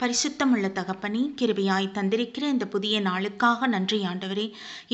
பரிசுத்தமுள்ள தகப்பனே, கிருபையாய் தந்திருக்கிற இந்த புதிய நாளுக்காக நன்றி ஆண்டவரே.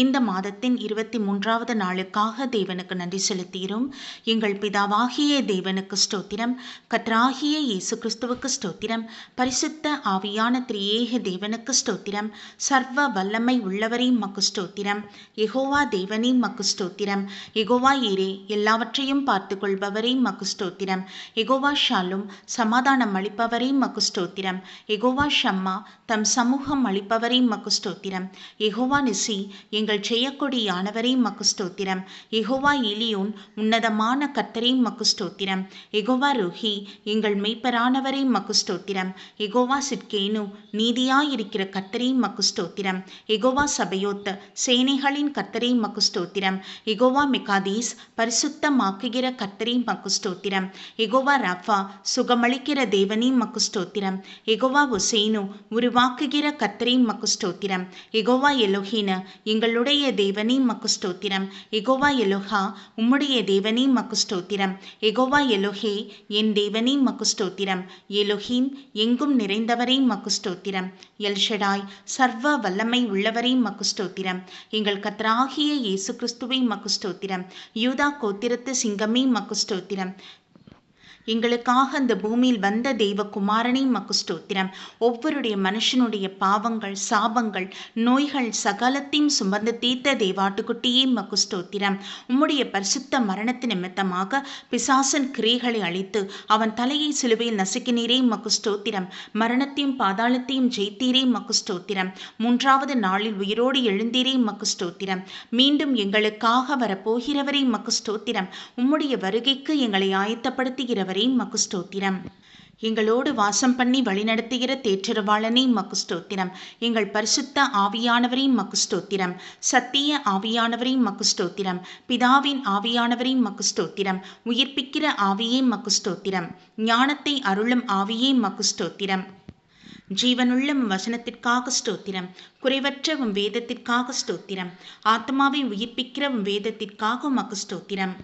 இந்த மாதத்தின் 23வது நாளுக்காக தேவனுக்கு நன்றி செலுத்துகிறோம். எங்கள் பிதாவாகிய தேவனுக்கு ஸ்தோத்திரம், கர்த்தராகிய இயேசு கிறிஸ்துவுக்கு ஸ்தோத்திரம், பரிசுத்த ஆவியான திரியேக தேவனுக்கு ஸ்தோத்திரம், சர்வ வல்லமை உள்ளவரே மக்கு ஸ்தோத்திரம், யெகோவா தேவனே மக்கு ஸ்தோத்திரம், யெகோவா ஈரே எல்லாவற்றையும் பார்த்து கொள்பவரே மக்கு ஸ்தோத்திரம், யெகோவா ஷாலும் சமாதானம் அளிப்பவரே மக்கு ஸ்தோத்திரம், யெகோவா ஷம்மா தம் சமூகம் அளிப்பவரே மக்கு ஸ்தோத்திரம், யெகோவா நிசி எங்கள் ஜெயக்கொடியானவரே மக்கு ஸ்தோத்திரம், யெகோவா எலியோன் உன்னதமான கர்த்தரே மக்கு ஸ்தோத்திரம், யெகோவா ருஹி எங்கள் மெய்ப்பரானவரே மக்கு ஸ்தோத்திரம், யெகோவா சிட்கேனு நீதியாயிருக்கிற கர்த்தரே மக்கு ஸ்தோத்திரம், யெகோவா சபையோத் சேனைகளின் கர்த்தரே மக்கு ஸ்தோத்திரம், யெகோவா மிகாதீஸ் பரிசுத்தமாக்குகிற கர்த்தரே மக்கு ஸ்தோத்திரம், யெகோவா ரஃபா சுகமளிக்கிற தேவனே மக்கு ஸ்தோத்திரம், யெகோவா ஒசேனு உருவாக்குகிற கர்த்தரே மக்கு ஸ்தோத்திரம், யெகோவா எலோஹின எங்களுடைய தேவனே மக்கு ஸ்தோத்திரம், யெகோவா எலோஹா உம்முடைய தேவனே மக்கு ஸ்தோத்திரம், யெகோவா எலோஹே என் தேவனே மக்கு ஸ்தோத்திரம், எலோஹீம் எங்கும் நிறைந்தவரே மக்கு ஸ்தோத்திரம், எல்ஷடாய் சர்வ வல்லமை உள்ளவரே மக்கு ஸ்தோத்திரம், எங்கள் கர்த்தராகிய இயேசு கிறிஸ்துவே மக்கு ஸ்தோத்திரம், யூதா கோத்திரத்து சிங்கமே மக்கு ஸ்தோத்திரம், எங்களுக்காக அந்த பூமியில் வந்த தெய்வகுமாரனே மக்கு ஸ்தோத்திரம், ஒவ்வொருடைய மனுஷனுடைய பாவங்கள் சாபங்கள் நோய்கள் சகலத்தையும் சுமந்து தீர்த்த தேவாட்டுக்குட்டியே மக்கு ஸ்தோத்திரம், உம்முடைய பரிசுத்த மரணத்து நிமித்தமாக பிசாசன் கிரியைகளை அழித்து அவன் தலையை சிலுவையில் நசுக்கினீரே மக்கு ஸ்தோத்திரம், மரணத்தையும் பாதாளத்தையும் ஜெயித்தீரே மக்கு ஸ்தோத்திரம், 3வது நாளில் உயிரோடு எழுந்தீரே மக்கு ஸ்தோத்திரம், மீண்டும் எங்களுக்காக வரப்போகிறவரே மக்கு ஸ்தோத்திரம், உம்முடைய வருகைக்கு எங்களை ஆயத்தப்படுத்துகிறவரே மக்கு ஸ்தோத்திரம், எங்களோடு வாசம் பண்ணி வழிநடத்துகிற தேற்றரவாளனே மக்கு ஸ்தோத்திரம், எங்கள் பரிசுத்த ஆவியானவரே மக்கு ஸ்தோத்திரம், சத்திய ஆவியானவரே மக்கு ஸ்தோத்திரம், பிதாவின் ஆவியானவரே மக்கு ஸ்தோத்திரம், உயிர்ப்பிக்கிற ஆவியே மக்கு ஸ்தோத்திரம், ஞானத்தை அருளும் ஆவியே மக்கு ஸ்தோத்திரம், ஜீவனுள்ள வசனத்திற்காக ஸ்தோத்திரம், குறைவற்ற வேதத்திற்காக ஸ்தோத்திரம், ஆத்மாவை உயிர்ப்பிக்கிற வேதத்திற்காக மக்கு ஸ்தோத்திரம்,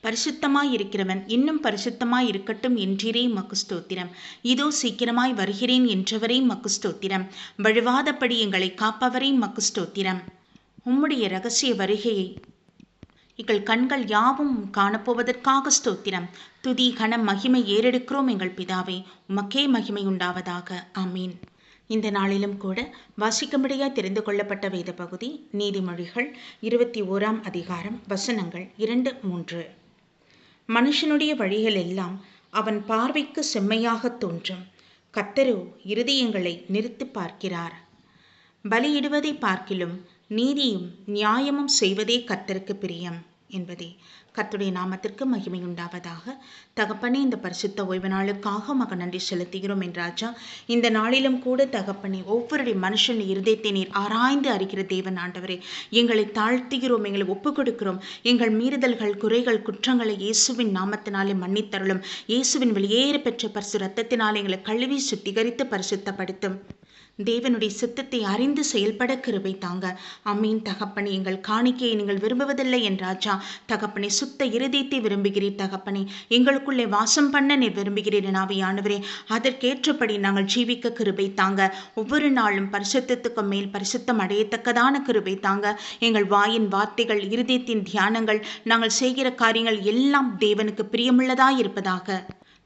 பரிசுத்தமாய் இருக்கிறவன் இன்னும் பரிசுத்தமாய் இருக்கட்டும் என்றீரே மக்கு ஸ்தோத்திரம், இதோ சீக்கிரமாய் வருகிறேன் என்றவரே மக்கு ஸ்தோத்திரம், வழுவாதபடி எங்களை காப்பவரே மக்கு ஸ்தோத்திரம், உம்முடைய இரகசிய வருகையை எங்கள் கண்கள் யாவும் காணப்போவதற்காக ஸ்தோத்திரம், துதி கனம் மகிமை ஏறெடுக்கிறோம் எங்கள் பிதாவே, உமக்கே மகிமை உண்டாவதாக. ஆமீன். இந்த நாளிலும் கூட வாசிக்கும்படியாய் தெரிந்து கொள்ளப்பட்ட வேத பகுதி நீதிமொழிகள் 21ஆம் அதிகாரம் வசனங்கள் 2-3. மனுஷனுடைய வழிகள் எல்லாம் அவன் பார்வைக்கு செம்மையாக தோன்றும், கர்த்தரோ இருதயங்களை நிறுத்தி பார்க்கிறார். பலியிடுவதை பார்க்கிலும் நீதியும் நியாயமும் செய்வதே கர்த்தருக்கு பிரியம் என்பதே. கர்த்தருடைய நாமத்திற்கு மகிமை உண்டாவதாக. தகப்பனே, இந்த பரிசுத்த ஓய்வு நாளுக்காக மக நன்றி செலுத்துகிறோம் என்றாச்சா. இந்த நாளிலும் கூட தகப்பனே, ஒவ்வொருடைய மனுஷன் இருதயத்தை நீர் ஆராய்ந்து அறிகிற தேவன் ஆண்டவரே, எங்களை தாழ்த்துகிறோம், எங்களை ஒப்புக் கொடுக்கிறோம், எங்கள் மீறுதல்கள் குறைகள் குற்றங்களை இயேசுவின் நாமத்தினாலே மன்னித்தருளும். இயேசுவின் வெளியேற பெற்ற பரிசு ரத்தத்தினாலே எங்களை கழுவி சுத்திகரித்து பரிசுத்தப்படுத்தும். தேவனுடைய சித்தத்தை அறிந்து செயல்பட கிருபை தாங்க. அமீன். தகப்பனே, எங்கள் காணிக்கையை நீங்கள் விரும்புவதில்லை என்றாச்சா. தகப்பனே, சுத்த இருதயத்தை விரும்புகிறீர். தகப்பனே, எங்களுக்குள்ளே வாசம் பண்ண நீர் விரும்புகிறீர். ஆவியானவரே, அதற்கேற்றபடி நாங்கள் ஜீவிக்க கிருபை தாங்க. ஒவ்வொரு நாளும் பரிசுத்தத்துக்கு மேல் பரிசுத்தம் அடையத்தக்கதான கிருபை தாங்க. எங்கள் வாயின் வார்த்தைகள் இருதயத்தின் தியானங்கள் நாங்கள் செய்கிற காரியங்கள் எல்லாம் தேவனுக்கு பிரியமுள்ளதாய் இருப்பதாக.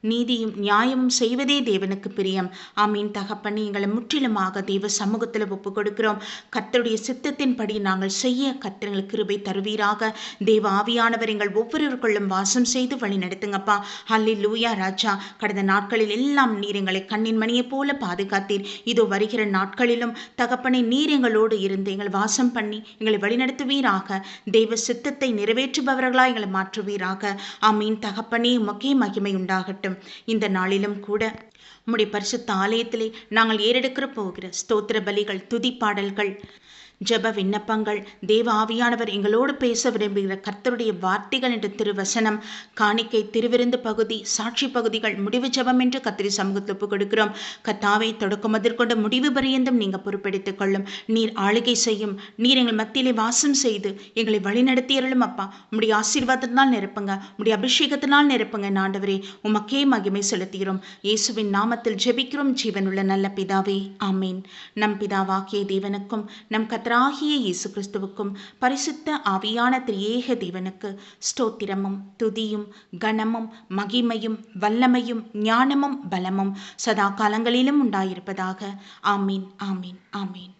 நீதியும் நியாயமும் செய்வதே தேவனுக்கு பிரியம். ஆமீன். தகப்பனே, எங்களை முற்றிலுமாக தேவ சமூகத்தில் ஒப்புக் கொடுக்கிறோம். கர்த்தருடைய சித்தத்தின்படி நாங்கள் செய்ய கர்த்தர் கிருபை தருவீராக. தேவ ஆவியானவர் எங்கள் ஒவ்வொருவருக்குள்ளும் வாசம் செய்து வழி நடத்துங்கப்பா. ஹல்லேலூயா ராஜா. கடந்த நாட்களில் எல்லாம் நீர் எங்களை கண்ணின் மணியை போல பாதுகாத்தீர். இதோ வருகிற நாட்களிலும் தகப்பனே, நீர் எங்களோடு இருந்து எங்கள் வாசம் பண்ணி எங்களை வழிநடத்துவீராக. தேவ சித்தத்தை நிறைவேற்றுபவர்களா எங்களை மாற்றுவீராக. ஆமீன். தகப்பனே, உமக்கே மகிமை உண்டாகட்டும். இந்த நாளிலும் கூட உம்முடைய பரிசுத்த ஆலயத்திலே நாங்கள் ஏறெடுக்கிற போகிற ஸ்தோத்திர பலிகள் துதி பாடல்கள் ஜெப விண்ணப்பங்கள், தேவ ஆவியானவர் எங்களோடு பேச விரும்புகிற கர்த்தருடைய வார்த்தைகள் என்ற திருவசனம், காணிக்கை, திருவிருந்து பகுதி, சாட்சி பகுதிகள், முடிவு ஜெபம் என்று கர்த்தருடைய சமூகத்தில் ஒப்புக் கொடுக்கிறோம். கர்த்தாவே, தொடக்கம் முதற்கொண்டு முடிவு பரியந்தம் நீங்க பொறுப்பெடுத்துக் கொள்ளும். நீர் ஆளுகை செய்யும். நீர் எங்கள் மத்தியிலே வாசம் செய்து எங்களை வழிநடத்தியருளும் அப்பா. உம்முடைய ஆசீர்வாதத்தினால் நிரப்புங்க, உம்முடைய அபிஷேகத்தினால் நிரப்புங்க ஆண்டவரே. உமக்கே மகிமை செலுத்துகிறோம். இயேசுவின் நாமத்தில் ஜெபிக்கிறோம் ஜீவனுள்ள நல்ல பிதாவே, ஆமீன். நம் பிதாவாகிய தேவனுக்கும் நம் கர்த்தராகிய இயேசு கிறிஸ்துவுக்கும் பரிசுத்த ஆவியான திரியேக தேவனுக்கு ஸ்தோத்திரமும் துதியும் கனமும் மகிமையும் வல்லமையும் ஞானமும் பலமும் சதா காலங்களிலும் உண்டாயிருப்பதாக. ஆமீன், ஆமீன், ஆமீன்.